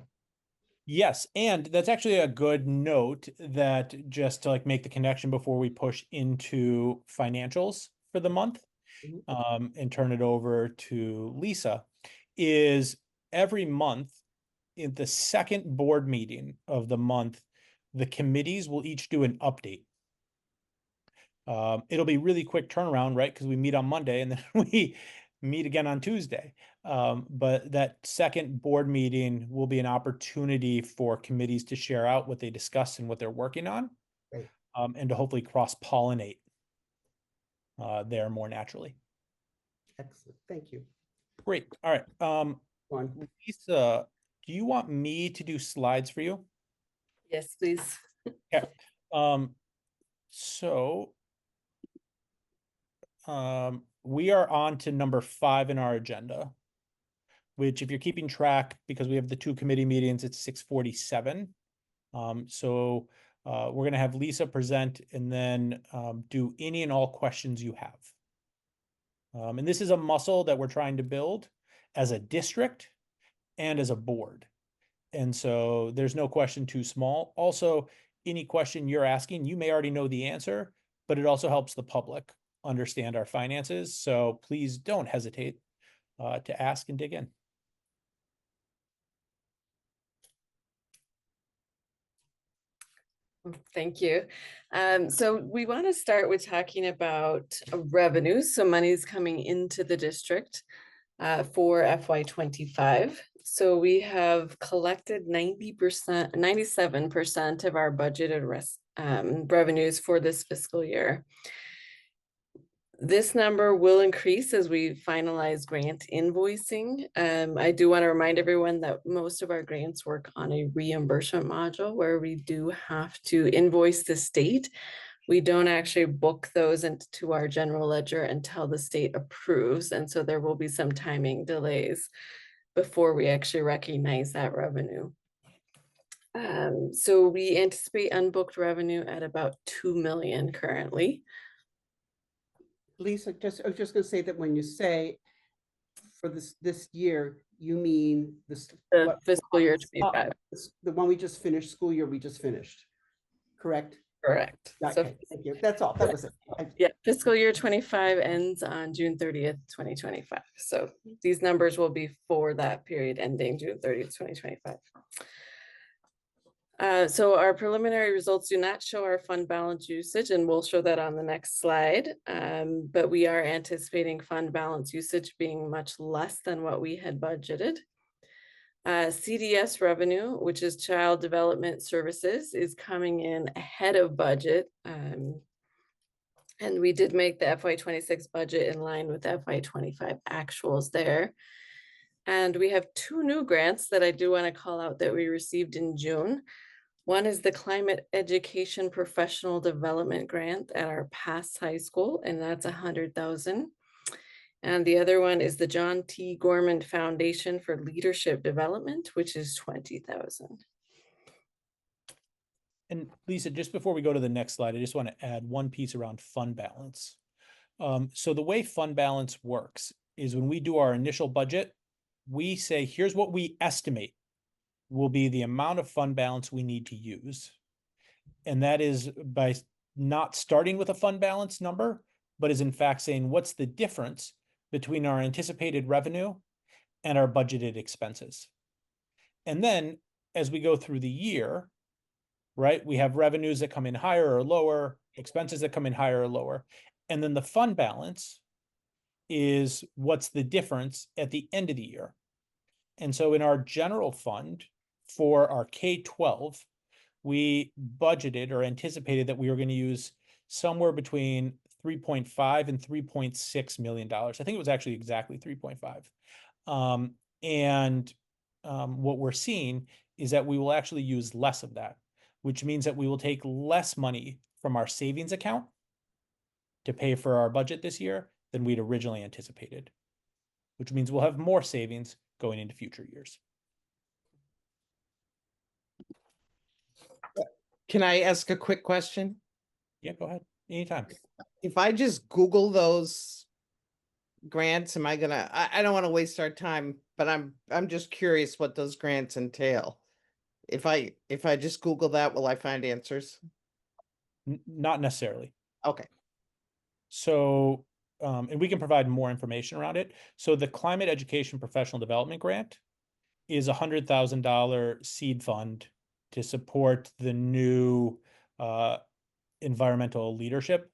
yes, and that's actually a good note, that just to like make the connection before we push into financials for the month, Mhm. and turn it over to Lisa, is every month in the second board meeting of the month, the committees will each do an update. It'll be really quick turnaround, right? Because we meet on Monday and then we meet again on Tuesday. But that second board meeting will be an opportunity for committees to share out what they discussed and what they're working on. Right. And to hopefully cross-pollinate there more naturally. Excellent. Thank you. Great. All right. One. Lisa, do you want me to do slides for you? Yes, please. So we are on to number 5 in our agenda, which, if you're keeping track, because we have the 2 committee meetings, it's 6:47. So we're going to have Lisa present and then do any and all questions you have. And this is a muscle that we're trying to build as a district and as a board. And so there's no question too small. Also, any question you're asking, you may already know the answer, but it also helps the public understand our finances. So please don't hesitate to ask and dig in. Thank you. So we want to start with talking about revenue. So money's coming into the district for FY25. So we have collected 90%, 97% of our budgeted revenues for this fiscal year. This number will increase as we finalize grant invoicing. I do want to remind everyone that most of our grants work on a reimbursement module where we do have to invoice the state. We don't actually book those into our general ledger until the state approves. And so there will be some timing delays before we actually recognize that revenue. So we anticipate unbooked revenue at about 2 million currently. Lisa, I was just going to say that when you say for this year, you mean this The fiscal year 25. the one we just finished, school year we just finished, correct? Correct. So Okay, thank you. That's all. That was it. yeah, fiscal year 25 ends on June 30th, 2025. So these numbers will be for that period ending June 30th, 2025. So our preliminary results do not show our fund balance usage, and we'll show that on the next slide. But we are anticipating fund balance usage being much less than what we had budgeted. CDS revenue, which is Child Development Services, is coming in ahead of budget. And we did make the FY26 budget in line with FY25 actuals there. And we have two new grants that I do want to call out that we received in June. One is the Climate Education Professional Development Grant at our Pass High School, and that's $100,000. And the other one is the John T. Gorman Foundation for Leadership Development, which is $20,000. And Lisa, just before we go to the next slide, I just want to add one piece around fund balance. So the way fund balance works is when we do our initial budget, we say, here's what we estimate will be the amount of fund balance we need to use. And that is by not starting with a fund balance number, but is in fact saying, what's the difference between our anticipated revenue and our budgeted expenses? And then as we go through the year, right, we have revenues that come in higher or lower, expenses that come in higher or lower. And then the fund balance is what's the difference at the end of the year. And so in our general fund for our K-12, we budgeted or anticipated that we were going to use somewhere between 3.5 and $3.6 million. I think it was actually exactly 3.5. What we're seeing is that we will actually use less of that, which means that we will take less money from our savings account to pay for our budget this year than we'd originally anticipated, which means we'll have more savings going into future years. Can I ask a quick question? Yeah, go ahead. Anytime. If I just Google those grants, am I gonna, I don't want to waste our time, but I'm just curious what those grants entail. If I just Google that, will I find answers? Not necessarily. Okay. So, and we can provide more information around it. So the Climate Education Professional Development Grant is $100,000 seed fund to support the new environmental leadership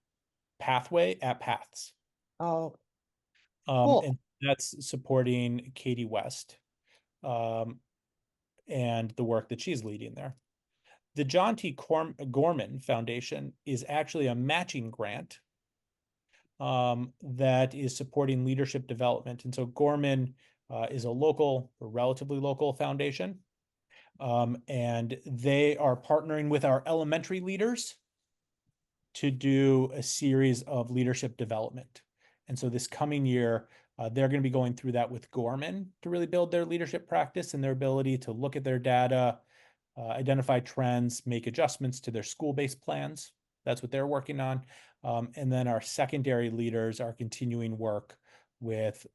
pathway at Paths. Oh, cool. And that's supporting Katie West and the work that she's leading there. The John T. Gorman Foundation is actually a matching grant that is supporting leadership development. And so Gorman is a local, or relatively local foundation. And they are partnering with our elementary leaders to do a series of leadership development. And so this coming year, they're going to be going through that with Gorman to really build their leadership practice and their ability to look at their data, identify trends, make adjustments to their school-based plans. That's what they're working on. And then our secondary leaders are continuing work with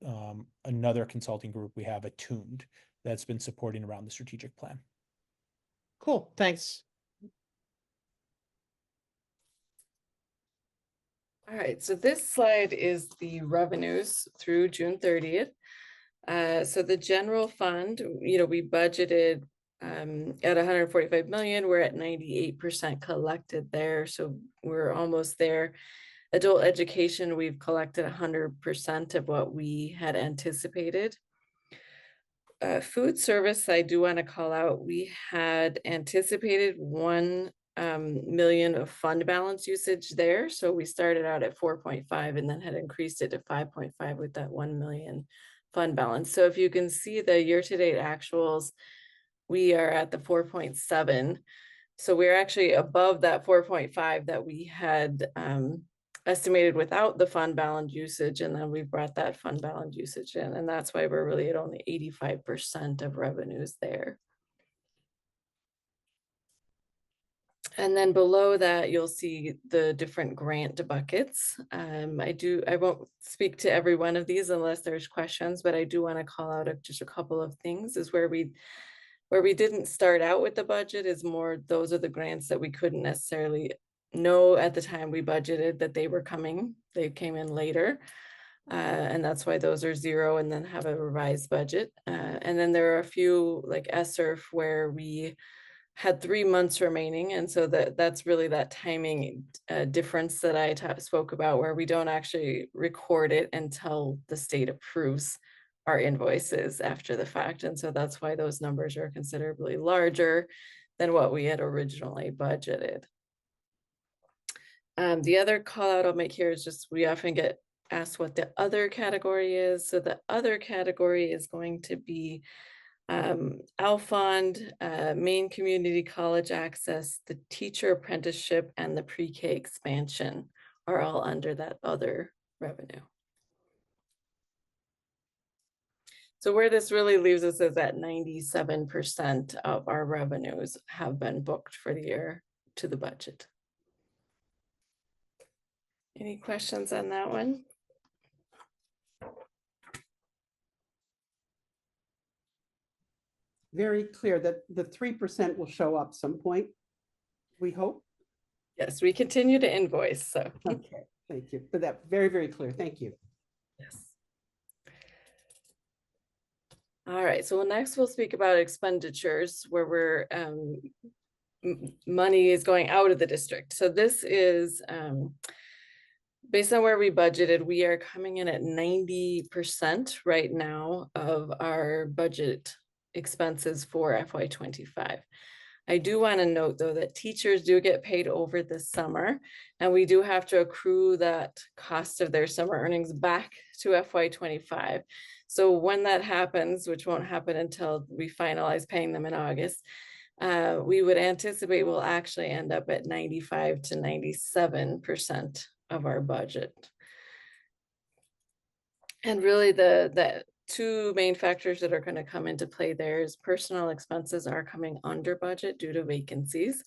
another consulting group we have, Attuned, that's been supporting around the strategic plan. Cool. Thanks. All right, so this slide is the revenues through June 30th. So the general fund, we budgeted at 145 million. We're at 98% collected there, so we're almost there. Adult education, we've collected 100% of what we had anticipated. Food service, I do want to call out, we had anticipated 1 million of fund balance usage there. So we started out at 4.5 and then had increased it to 5.5 with that 1 million fund balance. So if you can see the year-to-date actuals, we are at the 4.7. So we're actually above that 4.5 that we had estimated without the fund balance usage. And then we brought that fund balance usage in. And that's why we're really at only 85% of revenues there. And then below that, you'll see the different grant buckets. I won't speak to every one of these unless there's questions, but I do want to call out just a couple of things. Is where we didn't start out with the budget is more, those are the grants that we couldn't necessarily know at the time we budgeted that they were coming. They came in later. And that's why those are 0 and then have a revised budget. And then there are a few like ESSERF where we had 3 months remaining. And so that's really that timing difference that I spoke about, where we don't actually record it until the state approves our invoices after the fact. And so that's why those numbers are considerably larger than what we had originally budgeted. The other call out I'll make here is just, we often get asked what the other category is. So the other category is going to be Alfond, Maine Community College Access, the teacher apprenticeship, and the pre-K expansion are all under that other revenue. So where this really leaves us is that 97% of our revenues have been booked for the year to the budget. Any questions on that one? Very clear that the 3% will show up some point, we hope. Yes, we continue to invoice, so. Okay, thank you for that. Very, very clear. Thank you. Yes. All right, so next we'll speak about expenditures where we're money is going out of the district. So this is based on where we budgeted, we are coming in at 90% right now of our budget expenses for FY25. I do want to note though that teachers do get paid over the summer, and we do have to accrue that cost of their summer earnings back to FY25. So when that happens, which won't happen until we finalize paying them in August, we would anticipate we'll actually end up at 95 to 97% of our budget. And really the two main factors that are going to come into play there is personnel expenses are coming under budget due to vacancies.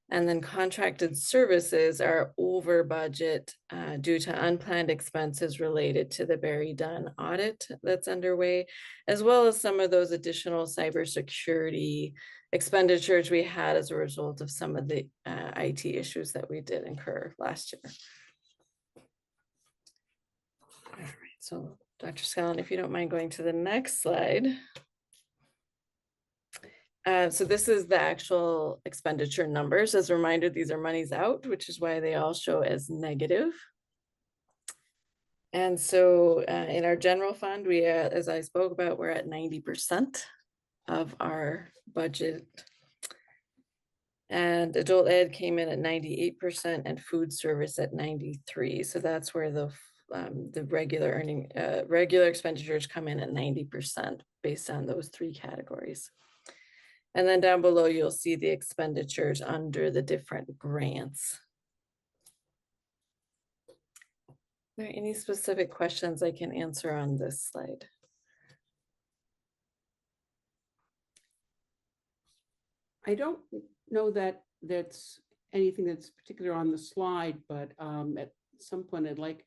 And then contracted services are over budget due to unplanned expenses related to the Barry Dunn audit that's underway, as well as some of those additional cybersecurity expenditures we had as a result of some of the IT issues that we did incur last year. All right, so Dr. Scallon, if you don't mind going to the next slide. So this is the actual expenditure numbers. As a reminder, these are monies out, which is why they all show as negative. And so in our general fund, we, as I spoke about, we're at 90% of our budget. And adult ed came in at 98% and food service at 93%. So that's where the regular expenditures come in at 90% based on those three categories. And then down below, you'll see the expenditures under the different grants. Are there any specific questions I can answer on this slide? I don't know that that's anything that's particular on the slide, but at some point I'd like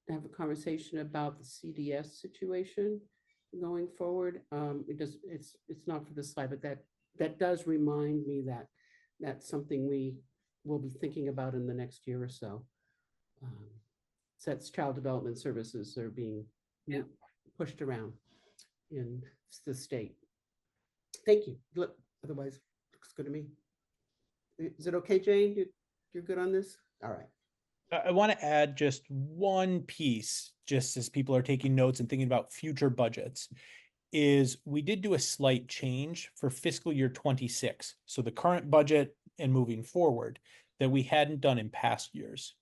to have a conversation about the CDS situation going forward. It's not for this slide, but that does remind me that that's something we will be thinking about in the next year or so. So that's child development services are being pushed around in the state. Thank you. Otherwise, looks good to me. Is it okay, Jane? You're good on this? All right. I want to add just one piece, just as people are taking notes and thinking about future budgets, is we did do a slight change for fiscal year 26. So the current budget and moving forward that we hadn't done in past years,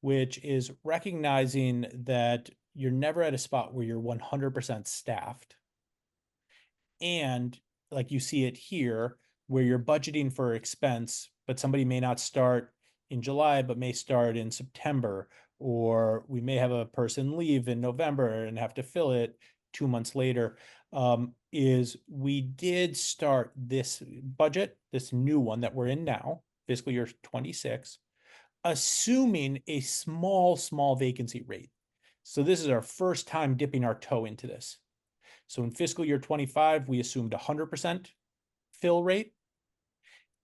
which is recognizing that you're never at a spot where you're 100% staffed. And like you see it here, where you're budgeting for expense, but somebody may not start in July, but may start in September, or we may have a person leave in November and have to fill it 2 months later, is we did start this budget, this new one that we're in now, fiscal year 26, assuming a small vacancy rate. So this is our first time dipping our toe into this. So in fiscal year 25, we assumed 100% fill rate.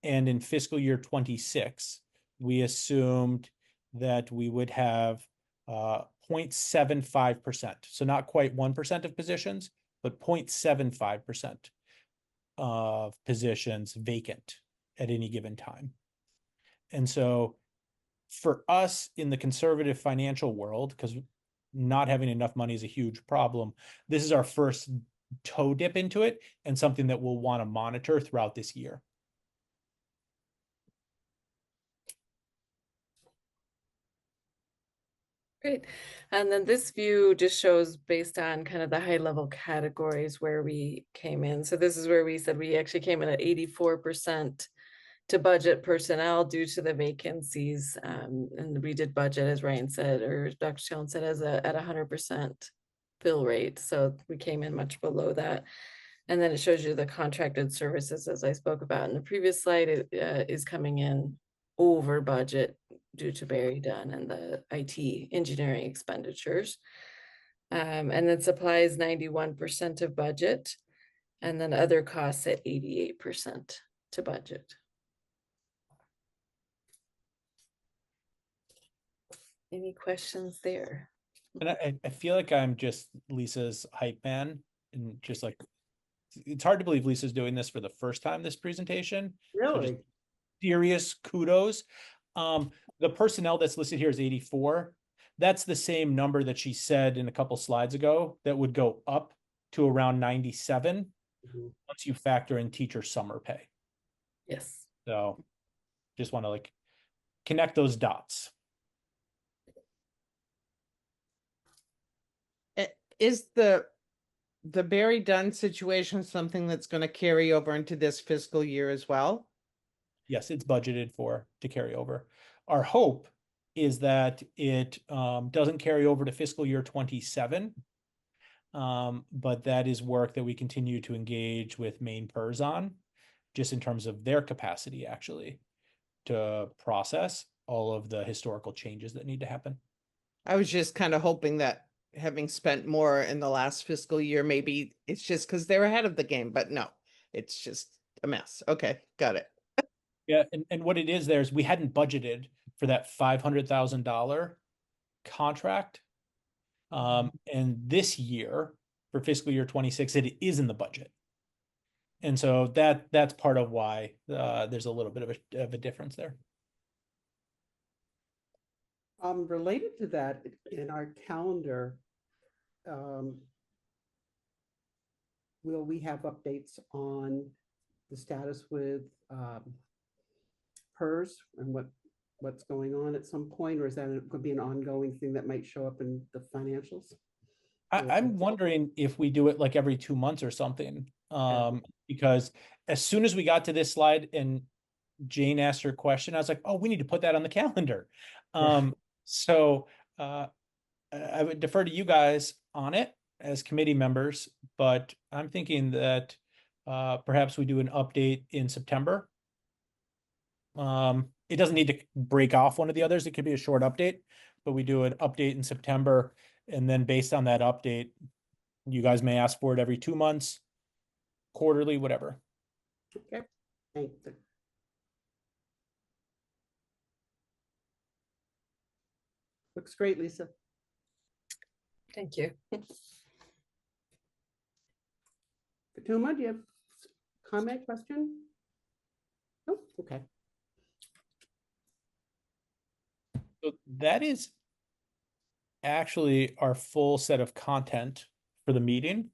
And in fiscal year 26, we assumed that we would have 0.75%. So not quite 1% of positions, but 0.75% of positions vacant at any given time. And so for us in the conservative financial world, because not having enough money is a huge problem. This is our first toe dip into it and something that we'll want to monitor throughout this year. Great. And then this view just shows based on kind of the high level categories where we came in. So this is where we said we actually came in at 84% to budget personnel due to the vacancies. And we did budget, as Ryan said, or Dr. Challen said, at 100% fill rate. So we came in much below that. And then it shows you the contracted services, as I spoke about in the previous slide, it is coming in over budget due to Barry Dunn and the IT engineering expenditures. And then supplies 91% of budget, and then other costs at 88% to budget. Any questions there? And I feel like I'm just Lisa's hype man, and just like, it's hard to believe Lisa's doing this for the first time, this presentation. So just Really? serious kudos. The personnel that's listed here is 84. That's the same number that she said in a couple slides ago that would go up to around 97 Mhm. once you factor in teacher summer pay. Yes. So just want to like connect those dots. Is the Barry Dunn situation something that's going to carry over into this fiscal year as well? Yes, it's budgeted for to carry over. Our hope is that it doesn't carry over to fiscal year 27. But that is work that we continue to engage with Maine PERS on, just in terms of their capacity actually to process all of the historical changes that need to happen. I was just kind of hoping that having spent more in the last fiscal year, maybe it's just because they're ahead of the game, but no, it's just a mess. Okay, got it. Yeah, and what it is there is we hadn't budgeted for that $500,000 contract. And this year, for fiscal year 26, it is in the budget. And so that's part of why there's a little bit of a difference there. Related to that, in our calendar, will we have updates on the status with PERS and what's going on at some point, or is that going to be an ongoing thing that might show up in the financials? I'm wondering if we do it like every 2 months or something. Because as soon as we got to this slide and Jane asked her question, I was like, oh, we need to put that on the calendar. So I would defer to you guys on it as committee members, but I'm thinking that perhaps we do an update in September. It doesn't need to break off one of the others. It could be a short update, but we do an update in September. And then based on that update, you guys may ask for it every 2 months, quarterly, whatever. Okay, thank you. Looks great, Lisa. Thank you. Fatuma, do you have comment, question? Oh, okay. So that is actually our full set of content for the meeting.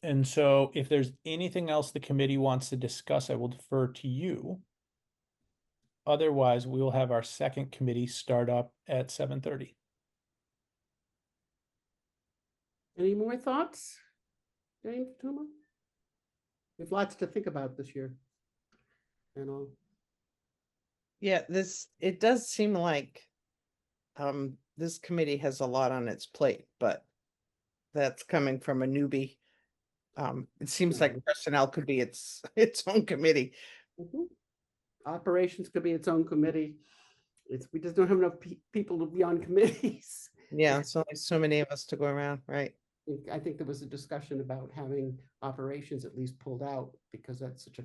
And so if there's anything else the committee wants to discuss, I will defer to you. Otherwise, we will have our second committee start up at 7:30. Any more thoughts? Jane, Fatuma? We have lots to think about this year. And all. Yeah, it does seem like this committee has a lot on its plate, but that's coming from a newbie. It seems like personnel could be its own committee. Mhm. Operations could be its own committee. We just don't have enough people to be on committees. Yeah, so only so many of us to go around, right? I think there was a discussion about having operations at least pulled out because that's such a,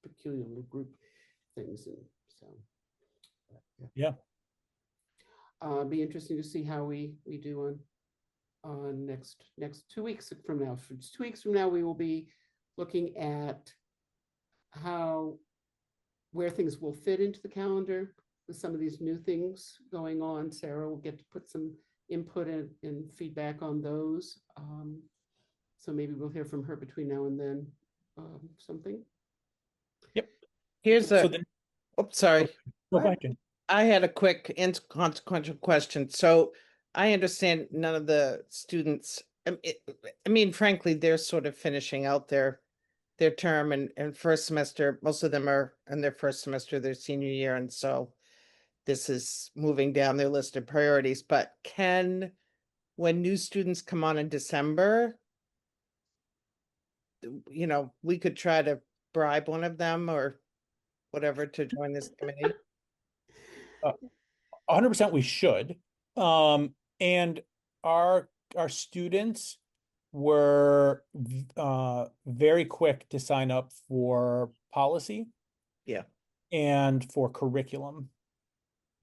peculiar little group things, and so. Yeah. Be interesting to see how we do on next 2 weeks from now. 2 weeks from now, we will be looking at where things will fit into the calendar with some of these new things going on. Sarah will get to put some input and feedback on those. So maybe we'll hear from her between now and then, something. Here's So a, then, sorry. go Go ahead. back in. I had a quick inconsequential question. So I understand none of the students, I mean, frankly, they're sort of finishing out their term and first semester. Most of them are in their first semester, their senior year. And so this is moving down their list of priorities. But when new students come on in December, we could try to bribe one of them or whatever to join this committee. 100% we should. And our students were very quick to sign up for policy. Yeah. And for curriculum,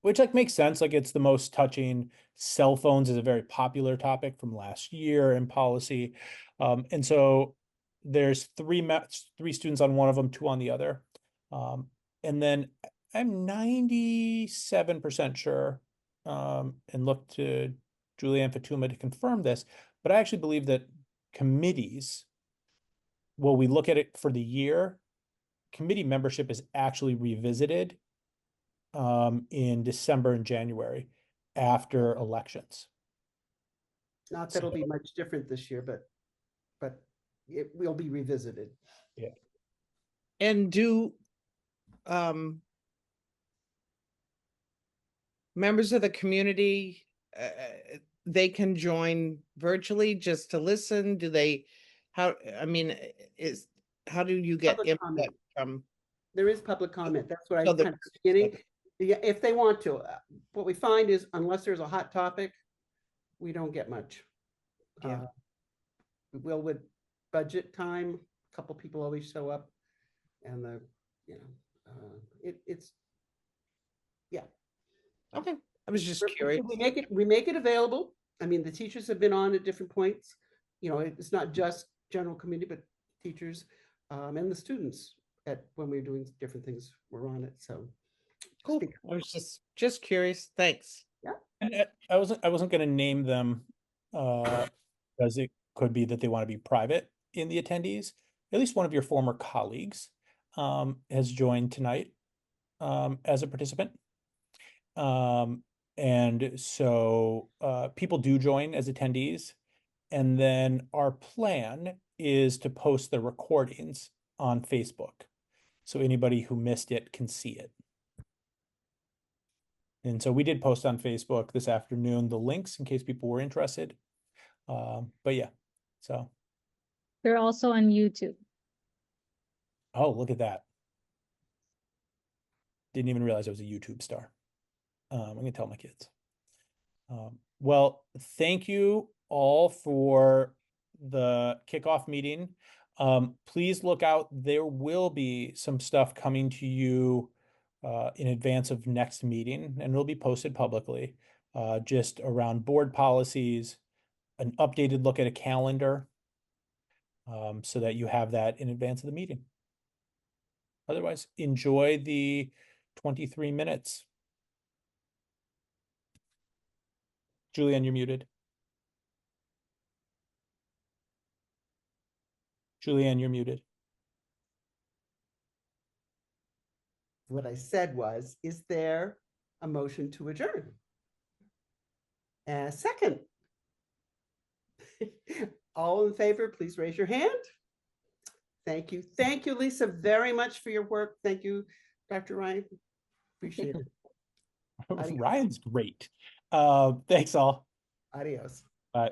which like makes sense. Like it's the most touching. Cell phones is a very popular topic from last year in policy. And so there's three students on one of them, two on the other. And then I'm 97% sure, and look to Julianne Fatuma to confirm this, but I actually believe that committees, well, we look at it for the year, committee membership is actually revisited in December and January after elections. Not that it'll be much different this year, but it will be revisited. Yeah. And do members of the community, they can join virtually just to listen? Do they, how do you get Public input comment. from? There is public comment. That's what I So kind of beginning. Yeah, if they want to. What we find is unless there's a hot topic, we don't get much. Yeah. We will with budget time, a couple people always show up, and it's yeah. Okay, I was just We're- curious. We make it available. I mean, the teachers have been on at different points. It's not just general committee, but teachers and the students when we're doing different things, we're on it. So Cool. I was just curious. Thanks. And I wasn't going to name them because it could be that they want to be private in the attendees. At least one of your former colleagues has joined tonight as a participant. And so people do join as attendees. And then our plan is to post the recordings on Facebook. So anybody who missed it can see it. And so we did post on Facebook this afternoon the links in case people were interested. But yeah, so. They're also on YouTube. Oh, look at that. Didn't even realize I was a YouTube star. I'm going to tell my kids. Well, thank you all for the kickoff meeting. Please look out. There will be some stuff coming to you in advance of next meeting, and it'll be posted publicly, just around board policies, an updated look at a calendar, so that you have that in advance of the meeting. Otherwise, enjoy the 23 minutes. Julianne, you're muted. Julianne, you're muted. what I said was, is there a motion to adjourn? Second. All in favor, please raise your hand. Thank you. Thank you, Lisa, very much for your work. Thank you, Dr. Ryan. Appreciate it. Adios. Ryan's great. Thanks all. Adios. Bye.